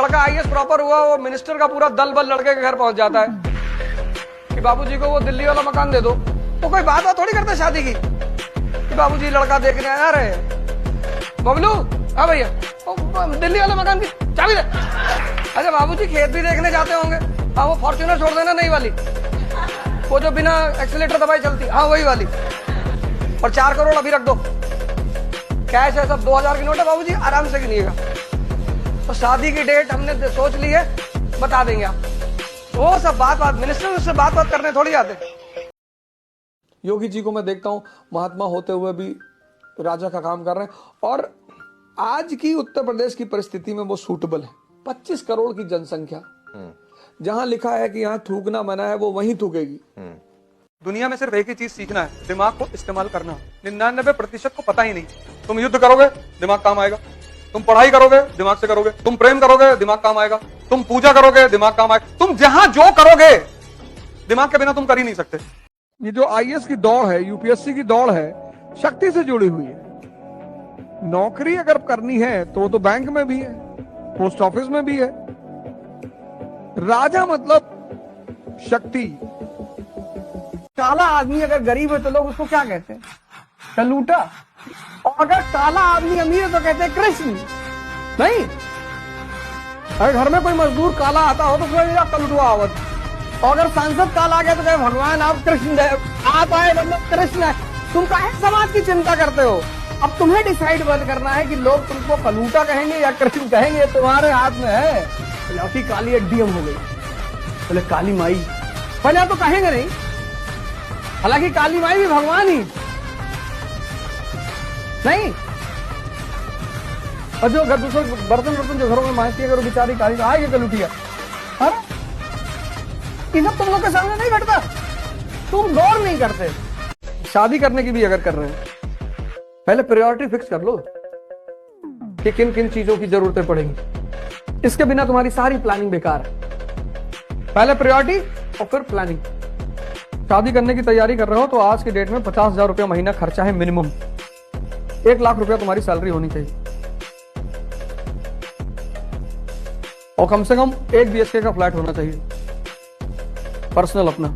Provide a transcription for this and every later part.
लड़का IAS proper हुआ, वो मिनिस्टर का पूरा दल बल लड़के के घर पहुंच जाता है कि बाबूजी को वो दिल्ली वाला मकान दे दो। तो कोई बात थोड़ी करता शादी की कि बाबूजी लड़का देखने आ रहे हैं। बबलू, हाँ भैया, दिल्ली वाले मकान की चाबी दे। अच्छा बाबूजी खेत भी देखने जाते होंगे, हाँ वो फॉर्च्यूनर छोड़ देना, नई वाली, वो जो बिना एक्सीलेटर दबाए चलती, हाँ वही वाली, और 4 करोड़ अभी रख दो, कैश है सब, 2000 की नोट है बाबूजी, आराम से गिनिएगा। तो शादी की डेट हमने सोच ली है, बता देंगे आप। वो सब बात मिनिस्टर से बात करने थोड़ी आते। योगी जी को मैं देखता हूं महात्मा होते हुए भी राजा का काम कर रहे हैं, और आज की उत्तर प्रदेश की परिस्थिति में वो सूटेबल है। 25 करोड़ की जनसंख्या, जहां लिखा है कि यहाँ थूकना मना है, वो वहीं थूकेगी। दुनिया में सिर्फ एक ही चीज सीखना है, दिमाग को इस्तेमाल करना। 99% को पता ही नहीं। तुम युद्ध करोगे, दिमाग काम आएगा। तुम पढ़ाई करोगे, दिमाग से करोगे। तुम प्रेम करोगे, दिमाग काम आएगा। तुम पूजा करोगे, दिमाग काम आएगा। तुम जहां जो करोगे, दिमाग के बिना तुम कर ही नहीं सकते। ये जो आईएएस की दौड़ है, यूपीएससी की दौड़ है, शक्ति से जुड़ी हुई है। नौकरी अगर करनी है तो वो तो बैंक में भी है, पोस्ट ऑफिस में भी है। राजा मतलब शक्ति। काला आदमी अगर गरीब है तो लोग उसको क्या कहते हैं? कलूटा। और अगर काला आदमी अमीर है तो कहते हैं कृष्ण। नहीं, अगर घर में कोई मजदूर काला आता हो तो कलुटवा आवत। और अगर सांसद काला आ गया तो कहे भगवान आप कृष्ण देव, आप आए मतलब कृष्ण है। तुम काहे समाज की चिंता करते हो? अब तुम्हें डिसाइड बंद करना है कि लोग तुमको कलूटा कहेंगे या कृष्ण कहेंगे, तुम्हारे हाथ में है। लौकी काली एडीएम हो गई, बोले काली माई, पहले तो कहेंगे नहीं। हालांकि काली माई भी भगवान ही नहीं। और जो घर दूसरे बर्तन जो घरों में मांगती है, अगर बेचारी काली आएगी कलूटिया, ये सब तुम लोग के सामने नहीं घटता, तुम गौर नहीं करते। शादी करने की भी अगर कर रहे हैं, पहले प्रायोरिटी फिक्स कर लो कि किन किन चीजों की जरूरतें पड़ेंगी। इसके बिना तुम्हारी सारी प्लानिंग बेकार है। पहले प्रायोरिटी और फिर प्लानिंग। शादी करने की तैयारी कर रहे हो तो आज की डेट में 50,000 रुपया महीना खर्चा है मिनिमम। 1 लाख रुपया तुम्हारी सैलरी होनी चाहिए, और कम से कम 1 BHK का फ्लैट होना चाहिए पर्सनल अपना।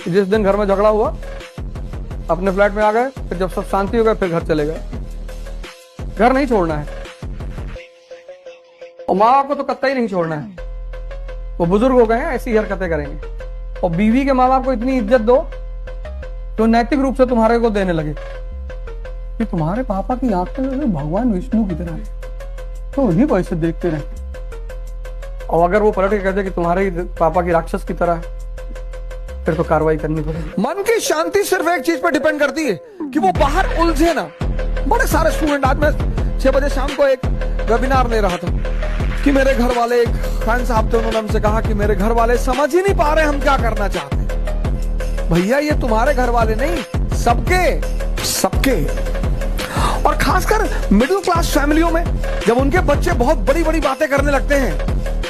जिस दिन घर में झगड़ा हुआ अपने फ्लैट में आ गए, फिर जब सब शांति हो गए फिर घर चले गए। घर नहीं छोड़ना है, और माँ बाप को तो कत्ता ही नहीं छोड़ना है। वो बुजुर्ग हो गए हैं, ऐसी हरकतें करेंगे। और बीवी के माँ बाप को इतनी इज्जत दो तो नैतिक रूप से तुम्हारे को देने लगे कि तुम्हारे पापा की आंखें भगवान विष्णु की तरह है, तो उन्हीं को ऐसे देखते रहे। और अगर वो पलट के कहते कि तुम्हारे पापा की राक्षस की तरह है, फिर तो कार्रवाई करनी पड़ेगी। मन की शांति सिर्फ एक चीज पर डिपेंड करती है कि वो बाहर उलझे ना। बड़े सारे स्टूडेंट, आज मैं 6 बजे शाम को एक वेबिनार ले रहा था कि मेरे घर वाले, एक खान साहब थे, उन्होंने हमसे कहा कि मेरे घर वाले समझ ही नहीं पा रहे हम क्या करना चाहते हैं। भैया ये तुम्हारे घर वाले नहीं, सबके और खासकर मिडिल क्लास फैमिलियों में जब उनके बच्चे बहुत बड़ी बड़ी बातें करने लगते हैं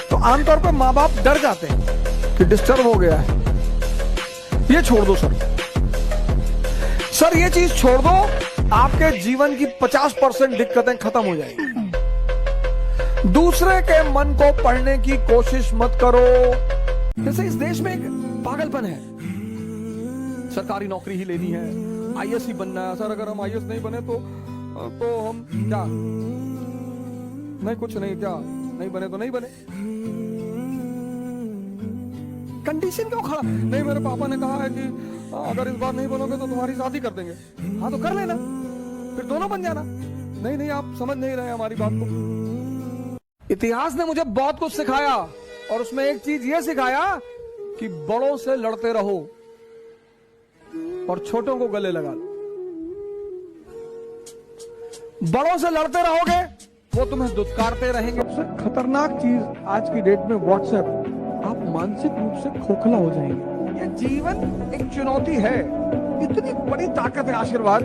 तो आमतौर पर माँ बाप डर जाते हैं कि डिस्टर्ब हो गया है। ये छोड़ दो सर, ये चीज छोड़ दो, आपके जीवन की 50% दिक्कतें खत्म हो जाएंगी। दूसरे के मन को पढ़ने की कोशिश मत करो। जैसे इस देश में एक पागलपन है, सरकारी नौकरी ही लेनी है, आईएएस ही बनना है। सर अगर हम आईएएस नहीं बने तो हम क्या नहीं, कुछ नहीं, क्या नहीं बने तो नहीं बने। कंडीशन क्यों खड़ा? नहीं, मेरे पापा ने कहा है कि अगर इस बार नहीं बनोगे तो तुम्हारी शादी कर देंगे। हाँ तो कर लेना, फिर दोनों बन जाना। नहीं, आप समझ नहीं रहे हमारी बात को। इतिहास ने मुझे बहुत कुछ सिखाया, और उसमें एक चीज ये सिखाया कि बड़ों से लड़ते रहो और छोटों को गले लगा लो। बड़ों से लड़ते रहोगे, वो तुम्हें दुत्कारते रहेंगे। सबसे खतरनाक चीज आज की डेट में व्हाट्सएप। आप मानसिक रूप से खोखला हो जाएंगे। ये जीवन एक चुनौती है, इतनी बड़ी ताकत है आशीर्वाद,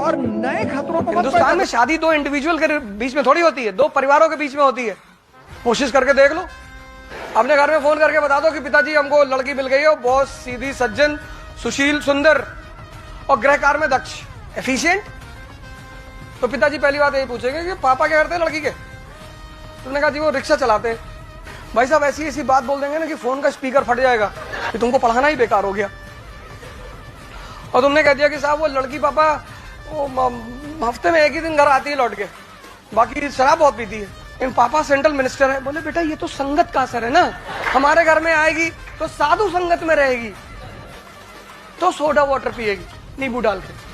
और नए खतरों को। हिंदुस्तान में शादी 2 इंडिविजुअल के बीच में थोड़ी होती है, 2 परिवारों के बीच में होती है। कोशिश करके देख लो, अपने घर में फोन करके बता दो कि पिताजी हमको लड़की मिल गई है, बहुत सीधी, सज्जन, सुशील, सुंदर और गृह कार्य में दक्ष, एफिशिएंट। तो पिताजी पहली बात यही पूछेंगे कि पापा क्या करते हैं लड़की के? तुमने कहा जी वो रिक्शा चलाते हैं। भाई साहब ऐसी ऐसी बात बोल देंगे ना कि फोन का स्पीकर फट जाएगा कि तुमको पढ़ाना ही बेकार हो गया। और तुमने कह दिया कि साहब वो लड़की पापा वो हफ्ते में एक ही दिन घर आती है लौट के, बाकी शराब बहुत पीती है, इन पापा सेंट्रल मिनिस्टर है। बोले बेटा ये तो संगत का असर है ना, हमारे घर में आएगी तो साधु संगत में रहेगी तो सोडा वाटर पिएगी नींबू डाल के।